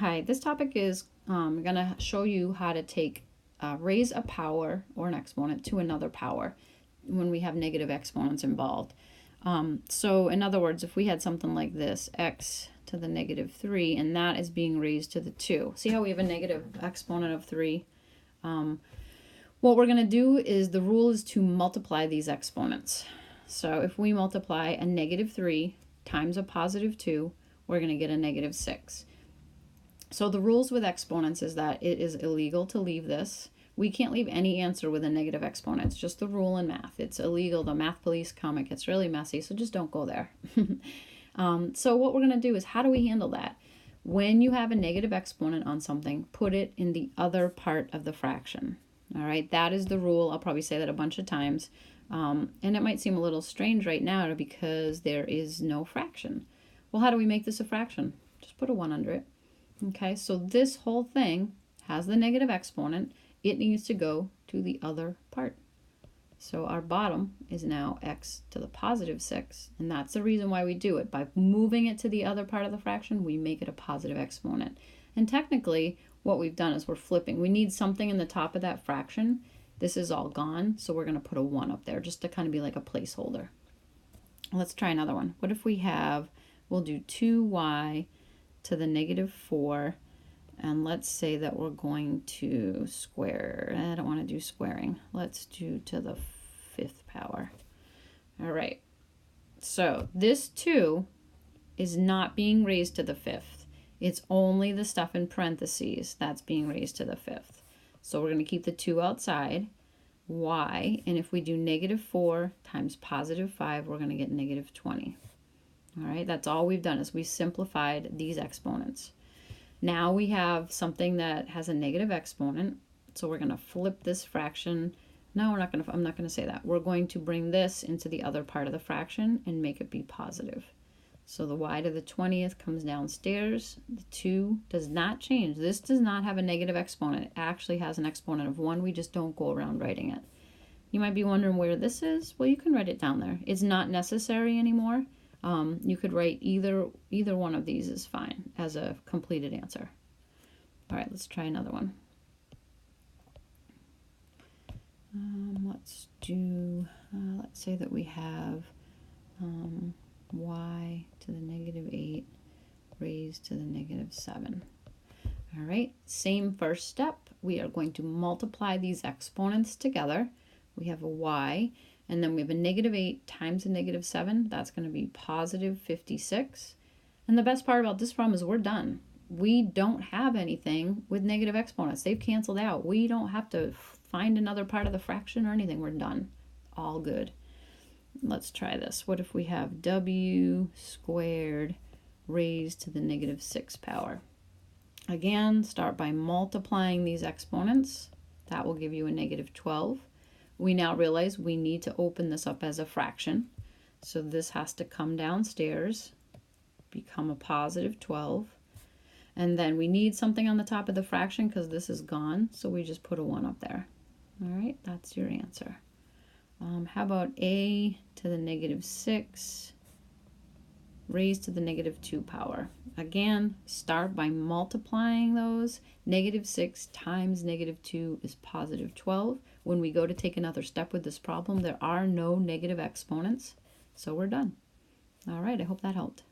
Hi, this topic is going to show you how to raise a power or an exponent to another power when we have negative exponents involved. So in other words, if we had something like this, x to the negative 3, and that is being raised to the 2. See how we have a negative exponent of 3? What we're going to do is the rule is to multiply these exponents. So if we multiply a negative 3 times a positive 2, we're going to get a negative 6. So the rules with exponents is that it is illegal to leave this. We can't leave any answer with a negative exponent. It's just the rule in math. It's illegal. The math police come. It gets really messy, so just don't go there. So what we're going to do is, how do we handle that? When you have a negative exponent on something, put it in the other part of the fraction. All right, that is the rule. I'll probably say that a bunch of times. And it might seem a little strange right now because there is no fraction. Well, how do we make this a fraction? Just put a 1 under it. Okay, so this whole thing has the negative exponent. It needs to go to the other part. So our bottom is now x to the positive 6, and that's the reason why we do it. By moving it to the other part of the fraction, we make it a positive exponent. And technically, what we've done is we're flipping. We need something in the top of that fraction. This is all gone, so we're going to put a 1 up there just to kind of be like a placeholder. Let's try another one. What if we have, we'll do 2y to the negative 4, and let's say that we're going to square. I don't want to do squaring. Let's do to the 5th power. All right, so this 2 is not being raised to the 5th. It's only the stuff in parentheses that's being raised to the 5th. So we're going to keep the 2 outside, y, and if we do negative 4 times positive 5, we're going to get negative 20. All right, that's all we've done is we simplified these exponents. Now we have something that has a negative exponent, so we're going to flip this fraction. No, I'm not going to say that. We're going to bring this into the other part of the fraction and make it be positive. So the y to the 20th comes downstairs. The 2 does not change. This does not have a negative exponent. It actually has an exponent of 1. We just don't go around writing it. You might be wondering where this is. Well, you can write it down there. It's not necessary anymore. You could write either one of these is fine as a completed answer. All right, let's try another one. Let's do, let's say that we have y to the negative 8 raised to the negative 7. All right, same first step. We are going to multiply these exponents together. We have a y. And then we have a negative 8 times a negative 7. That's going to be positive 56. And the best part about this problem is we're done. We don't have anything with negative exponents. They've canceled out. We don't have to find another part of the fraction or anything. We're done. All good. Let's try this. What if we have w squared raised to the negative 6 power? Again, start by multiplying these exponents. That will give you a negative 12. We now realize we need to open this up as a fraction. So this has to come downstairs, become a positive 12. And then we need something on the top of the fraction because this is gone. So we just put a 1 up there. All right, that's your answer. How about a to the negative 6 raised to the negative 2 power? Again, start by multiplying those. Negative 6 times negative 2 is positive 12. When we go to take another step with this problem, there are no negative exponents, so we're done. All right, I hope that helped.